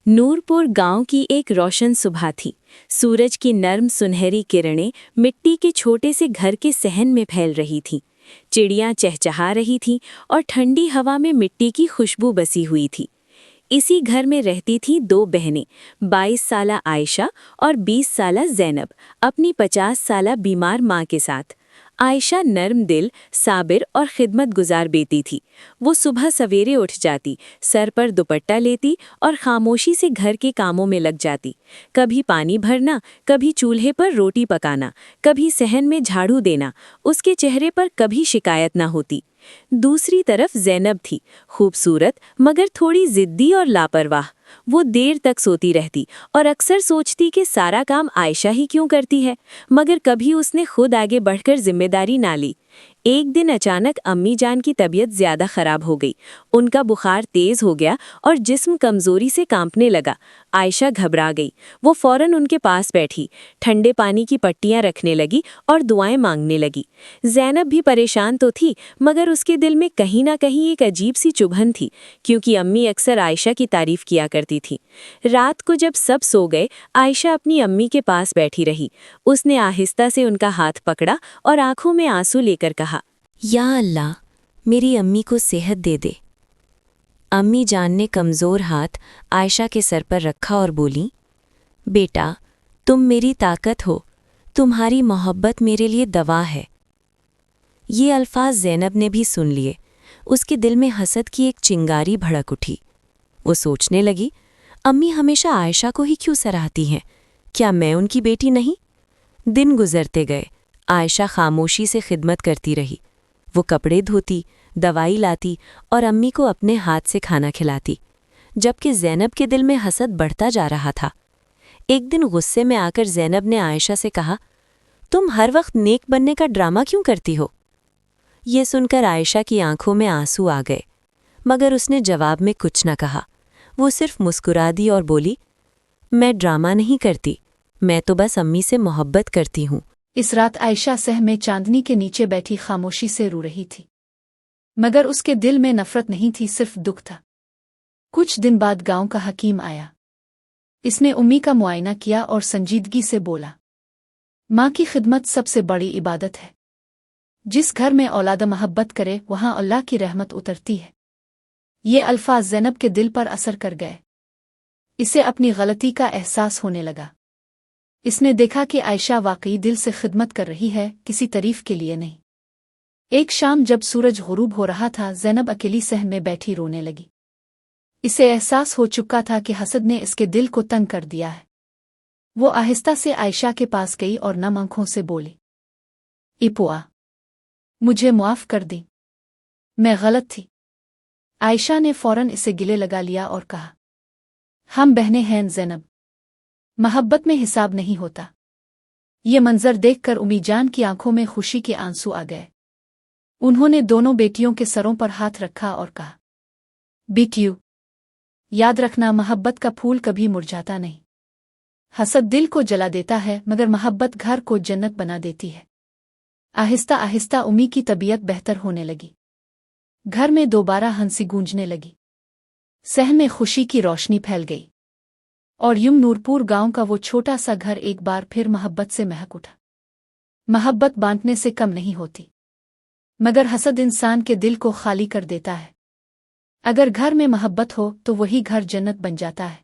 नूरपुर गांव की एक रोशन सुबह थी। सूरज की नर्म सुनहरी किरणें मिट्टी के छोटे से घर के सहन में फैल रही थीं। चिड़ियां चहचहा रही थीं और ठंडी हवा में मिट्टी की खुशबू बसी हुई थी। इसी घर में रहती थीं दो बहनें, 22 साला आयशा और 20 साला ज़ैनब, अपनी 50 साला बीमार माँ के साथ। आयशा नर्म दिल, साबिर और खिदमतगुजार बेटी थी। वो सुबह सवेरे उठ जाती, सर पर दुपट्टा लेती और खामोशी से घर के कामों में लग जाती। कभी पानी भरना, कभी चूल्हे पर रोटी पकाना, कभी सहन में झाड़ू देना। उसके चेहरे पर कभी शिकायत न होती। दूसरी तरफ ज़ैनब थी, खूबसूरत मगर थोड़ी ज़िद्दी और लापरवाह। वो देर तक सोती रहती और अक्सर सोचती कि सारा काम आयशा ही क्यों करती है, मगर कभी उसने खुद आगे बढ़कर जिम्मेदारी ना ली। एक दिन अचानक अम्मी जान की तबीयत ज़्यादा ख़राब हो गई। उनका बुखार तेज़ हो गया और जिस्म कमज़ोरी से कांपने लगा। आयशा घबरा गई। वो फ़ौरन उनके पास बैठी, ठंडे पानी की पट्टियाँ रखने लगी और दुआएं मांगने लगी। ज़ैनब भी परेशान तो थी, मगर उसके दिल में कहीं ना कहीं एक अजीब सी चुभन थी, क्योंकि अम्मी अक्सर आयशा की तारीफ़ किया करती थी। रात को जब सब सो गए, आयशा अपनी अम्मी के पास बैठी रही। उसने आहिस्ता से उनका हाथ पकड़ा और आंखों में आंसू लेकर कहा, या अल्लाह, मेरी अम्मी को सेहत दे दे। अम्मी जान ने कमज़ोर हाथ आयशा के सर पर रखा और बोली, बेटा, तुम मेरी ताकत हो, तुम्हारी मोहब्बत मेरे लिए दवा है। ये अल्फाज ज़ैनब ने भी सुन लिए। उसके दिल में हसद की एक चिंगारी भड़क उठी। वो सोचने लगी, अम्मी हमेशा आयशा को ही क्यों सराहती हैं? क्या मैं उनकी बेटी नहीं? दिन गुजरते गए। आयशा खामोशी से खिदमत करती रही। वो कपड़े धोती, दवाई लाती और अम्मी को अपने हाथ से खाना खिलाती, जबकि ज़ैनब के दिल में हसद बढ़ता जा रहा था। एक दिन गुस्से में आकर ज़ैनब ने आयशा से कहा, तुम हर वक्त नेक बनने का ड्रामा क्यों करती हो? ये सुनकर आयशा की आंखों में आंसू आ गए, मगर उसने जवाब में कुछ न कहा। वो सिर्फ मुस्कुरा दी और बोली, मैं ड्रामा नहीं करती, मैं तो बस अम्मी से मोहब्बत करती हूँ। इस रात आयशा सह में चांदनी के नीचे बैठी खामोशी से रो रही थी, मगर उसके दिल में नफरत नहीं थी, सिर्फ दुख था। कुछ दिन बाद गांव का हकीम आया। इसने उम्मी का मुआयना किया और संजीदगी से बोला, माँ की खिदमत सबसे बड़ी इबादत है। जिस घर में औलाद मोहब्बत करे वहाँ अल्लाह की रहमत उतरती है। ये अल्फाज ज़ैनब के दिल पर असर कर गए। इसे अपनी गलती का एहसास होने लगा। इसने देखा कि आयशा वाकई दिल से खिदमत कर रही है, किसी तारीफ के लिए नहीं। एक शाम जब सूरज गुरूब हो रहा था, ज़ैनब अकेली सहन में बैठी रोने लगी। इसे एहसास हो चुका था कि हसद ने इसके दिल को तंग कर दिया है। वो आहिस्ता से आयशा के पास गई और नम आंखों से बोली, इपुआ, मुझे मुआफ़ कर दी, मैं गलत थी। आयशा ने फ़ौरन इसे गिले लगा लिया और कहा, हम बहनें हैं ज़ैनब, मोहब्बत में हिसाब नहीं होता। ये मंजर देखकर उम्मी जान की आंखों में खुशी के आंसू आ गए। उन्होंने दोनों बेटियों के सरों पर हाथ रखा और कहा, बेटियों, याद रखना, मोहब्बत का फूल कभी मुरझाता नहीं। हसद दिल को जला देता है, मगर मोहब्बत घर को जन्नत बना देती है। आहिस्ता आहिस्ता उम्मी की तबीयत बेहतर होने लगी। घर में दोबारा हंसी गूंजने लगी। सहन में खुशी की रोशनी फैल गई और यूं नूरपुर गांव का वो छोटा सा घर एक बार फिर मोहब्बत से महक उठा। मोहब्बत बांटने से कम नहीं होती, मगर हसद इंसान के दिल को खाली कर देता है। अगर घर में मोहब्बत हो तो वही घर जन्नत बन जाता है।